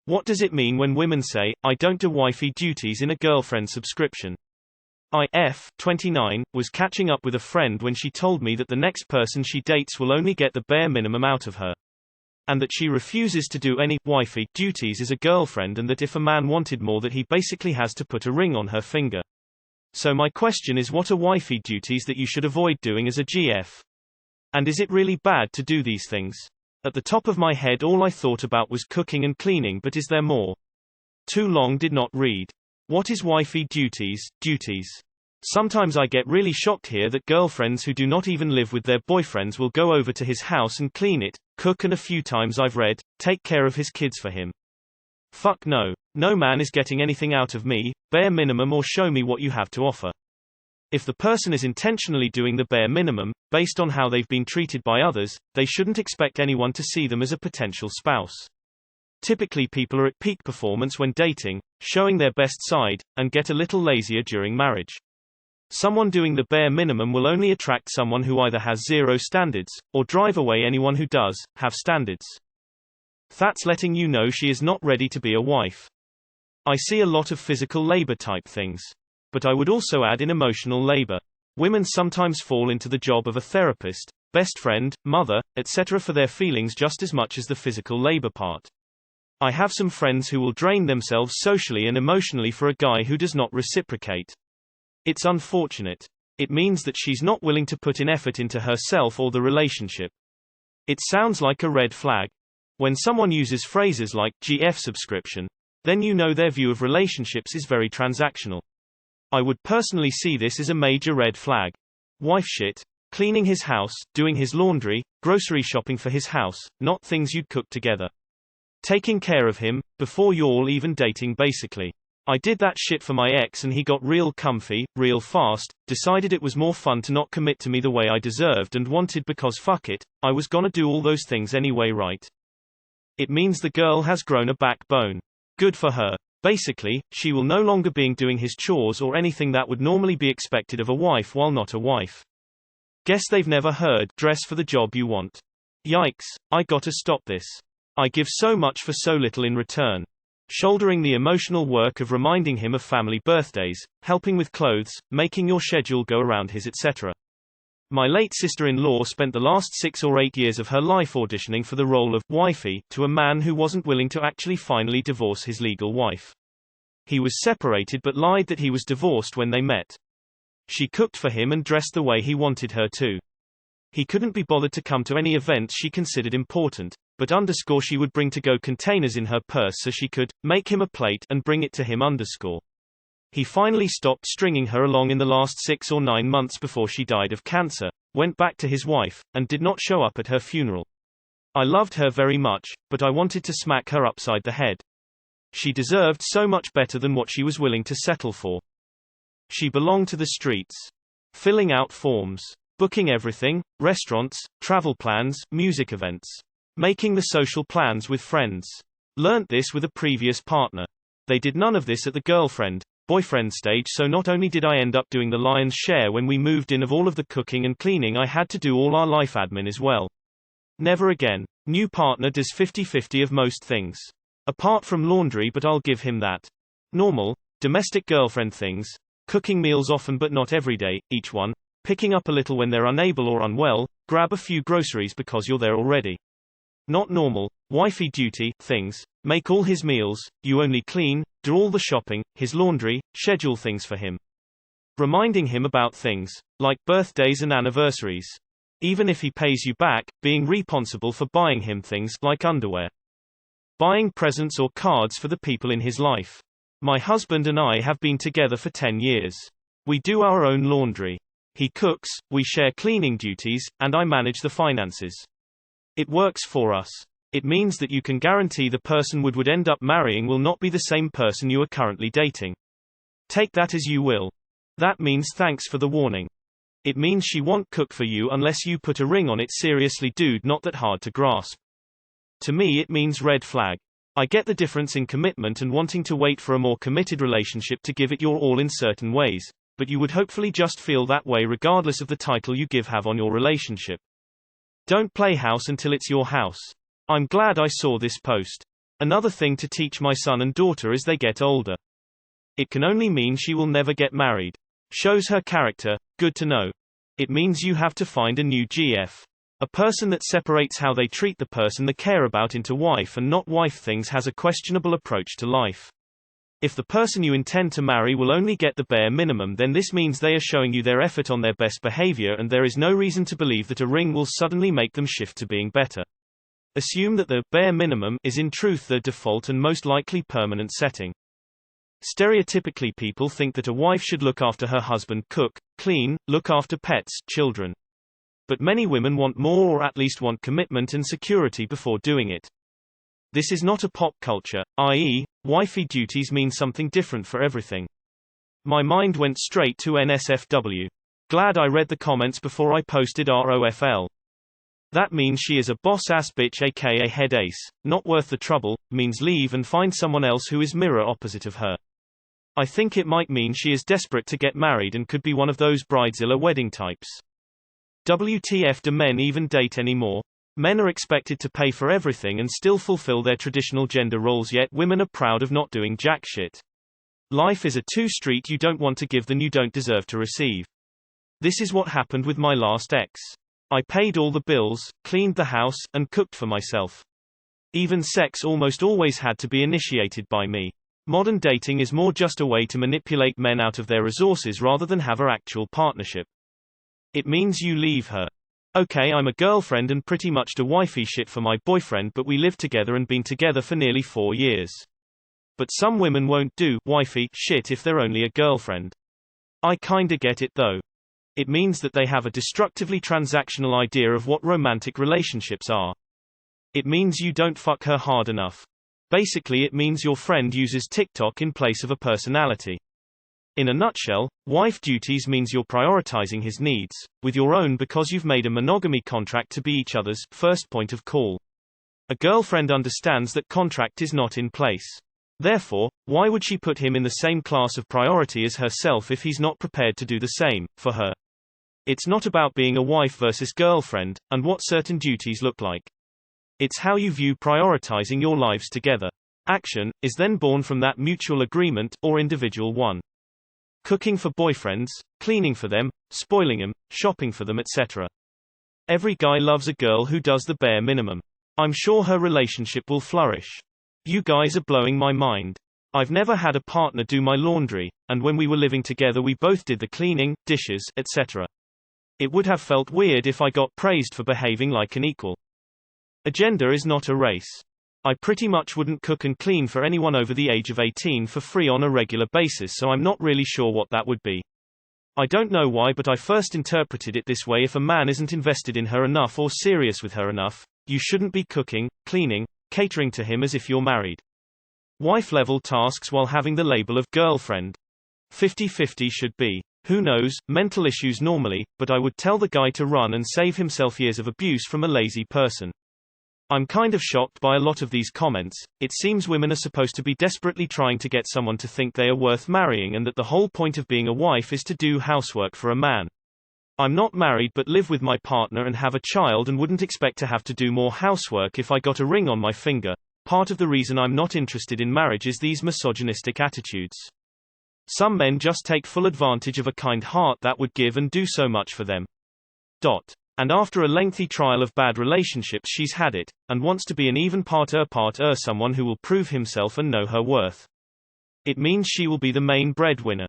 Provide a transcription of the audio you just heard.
What does it mean when women say, "I don't do wifey duties in a girlfriend subscription"? I, 29, was catching up with a friend when she told me that the next person she dates will only get the bare minimum out of her. And that she refuses to do any wifey duties as a girlfriend, and that if a man wanted more that he basically has to put a ring on her finger. So my question is, what are wifey duties that you should avoid doing as a GF? And is it really bad to do these things? At the top of my head all I thought about was cooking and cleaning, but is there more? Too long did not read. What is wifey duties? Sometimes I get really shocked here that girlfriends who do not even live with their boyfriends will go over to his house and clean it, cook, and a few times I've read, take care of his kids for him. Fuck no. No man is getting anything out of me, bare minimum, or show me what you have to offer. If the person is intentionally doing the bare minimum, based on how they've been treated by others, they shouldn't expect anyone to see them as a potential spouse. Typically people are at peak performance when dating, showing their best side, and get a little lazier during marriage. Someone doing the bare minimum will only attract someone who either has zero standards, or drive away anyone who does have standards. That's letting you know she is not ready to be a wife. I see a lot of physical labor type things. But I would also add in emotional labor. Women sometimes fall into the job of a therapist, best friend, mother, etc. for their feelings just as much as the physical labor part. I have some friends who will drain themselves socially and emotionally for a guy who does not reciprocate. It's unfortunate. It means that she's not willing to put in effort into herself or the relationship. It sounds like a red flag. When someone uses phrases like GF subscription, then you know their view of relationships is very transactional. I would personally see this as a major red flag. Wife shit, cleaning his house, doing his laundry, grocery shopping for his house, not things you'd cook together. Taking care of him, before you're all even dating basically. I did that shit for my ex and he got real comfy, real fast, decided it was more fun to not commit to me the way I deserved and wanted because fuck it, I was gonna do all those things anyway, right? It means the girl has grown a backbone. Good for her. Basically, she will no longer be doing his chores or anything that would normally be expected of a wife while not a wife. Guess they've never heard, dress for the job you want. Yikes, I gotta stop this. I give so much for so little in return. Shouldering the emotional work of reminding him of family birthdays, helping with clothes, making your schedule go around his etc. My late sister-in-law spent the last 6 or 8 years of her life auditioning for the role of wifey to a man who wasn't willing to actually finally divorce his legal wife. He was separated but lied that he was divorced when they met. She cooked for him and dressed the way he wanted her to. He couldn't be bothered to come to any events she considered important, but she would bring to-go containers in her purse so she could make him a plate and bring it to him. He finally stopped stringing her along in the last 6 or 9 months before she died of cancer, went back to his wife, and did not show up at her funeral. I loved her very much, but I wanted to smack her upside the head. She deserved so much better than what she was willing to settle for. She belonged to the streets. Filling out forms. Booking everything, restaurants, travel plans, music events. Making the social plans with friends. Learnt this with a previous partner. They did none of this at the girlfriend-boyfriend stage, so not only did I end up doing the lion's share when we moved in of all of the cooking and cleaning, I had to do all our life admin as well. Never again. New partner does 50-50 of most things. Apart from laundry, but I'll give him that. Normal, domestic girlfriend things. Cooking meals often but not every day, each one. Picking up a little when they're unable or unwell. Grab a few groceries because you're there already. Not normal, wifey duty, things. Make all his meals, you only clean, do all the shopping, his laundry, schedule things for him. Reminding him about things, like birthdays and anniversaries. Even if he pays you back, being responsible for buying him things, like underwear. Buying presents or cards for the people in his life. My husband and I have been together for 10 years. We do our own laundry. He cooks, we share cleaning duties, and I manage the finances. It works for us. It means that you can guarantee the person would end up marrying will not be the same person you are currently dating. Take that as you will. That means thanks for the warning. It means she won't cook for you unless you put a ring on it. Seriously dude, not that hard to grasp. To me it means red flag. I get the difference in commitment and wanting to wait for a more committed relationship to give it your all in certain ways, but you would hopefully just feel that way regardless of the title you have on your relationship. Don't play house until it's your house. I'm glad I saw this post. Another thing to teach my son and daughter as they get older. It can only mean she will never get married. Shows her character, good to know. It means you have to find a new GF. A person that separates how they treat the person they care about into wife and not wife things has a questionable approach to life. If the person you intend to marry will only get the bare minimum, then this means they are showing you their effort on their best behavior, and there is no reason to believe that a ring will suddenly make them shift to being better. Assume that the bare minimum is in truth the default and most likely permanent setting. Stereotypically, people think that a wife should look after her husband, cook, clean, look after pets, children. But many women want more, or at least want commitment and security before doing it. This is not a pop culture, i.e., wifey duties mean something different for everything. My mind went straight to NSFW. Glad I read the comments before I posted ROFL. That means she is a boss-ass bitch, aka head ace, not worth the trouble, means leave and find someone else who is mirror opposite of her. I think it might mean she is desperate to get married and could be one of those bridezilla wedding types. WTF, do men even date anymore? Men are expected to pay for everything and still fulfill their traditional gender roles, yet women are proud of not doing jack shit. Life is a two-street: you don't want to give, then you don't deserve to receive. This is what happened with my last ex. I paid all the bills, cleaned the house, and cooked for myself. Even sex almost always had to be initiated by me. Modern dating is more just a way to manipulate men out of their resources rather than have an actual partnership. It means you leave her. Okay, I'm a girlfriend and pretty much do wifey shit for my boyfriend, but we live together and been together for nearly 4 years. But some women won't do wifey shit if they're only a girlfriend. I kinda get it though. It means that they have a destructively transactional idea of what romantic relationships are. It means you don't fuck her hard enough. Basically, it means your friend uses TikTok in place of a personality. In a nutshell, wife duties means you're prioritizing his needs, with your own, because you've made a monogamy contract to be each other's first point of call. A girlfriend understands that contract is not in place. Therefore, why would she put him in the same class of priority as herself if he's not prepared to do the same for her? It's not about being a wife versus girlfriend, and what certain duties look like. It's how you view prioritizing your lives together. Action is then born from that mutual agreement, or individual one. Cooking for boyfriends, cleaning for them, spoiling them, shopping for them, etc. Every guy loves a girl who does the bare minimum. I'm sure her relationship will flourish. You guys are blowing my mind. I've never had a partner do my laundry, and when we were living together we both did the cleaning, dishes, etc. It would have felt weird if I got praised for behaving like an equal. A gender is not a race. I pretty much wouldn't cook and clean for anyone over the age of 18 for free on a regular basis, so I'm not really sure what that would be. I don't know why, but I first interpreted it this way: if a man isn't invested in her enough or serious with her enough, you shouldn't be cooking, cleaning, catering to him as if you're married. Wife-level tasks while having the label of girlfriend. 50-50 should be. Who knows, mental issues normally, but I would tell the guy to run and save himself years of abuse from a lazy person. I'm kind of shocked by a lot of these comments. It seems women are supposed to be desperately trying to get someone to think they are worth marrying, and that the whole point of being a wife is to do housework for a man. I'm not married but live with my partner and have a child, and wouldn't expect to have to do more housework if I got a ring on my finger. Part of the reason I'm not interested in marriage is these misogynistic attitudes. Some men just take full advantage of a kind heart that would give and do so much for them. And after a lengthy trial of bad relationships, she's had it, and wants to be an even part-er someone who will prove himself and know her worth. It means she will be the main breadwinner.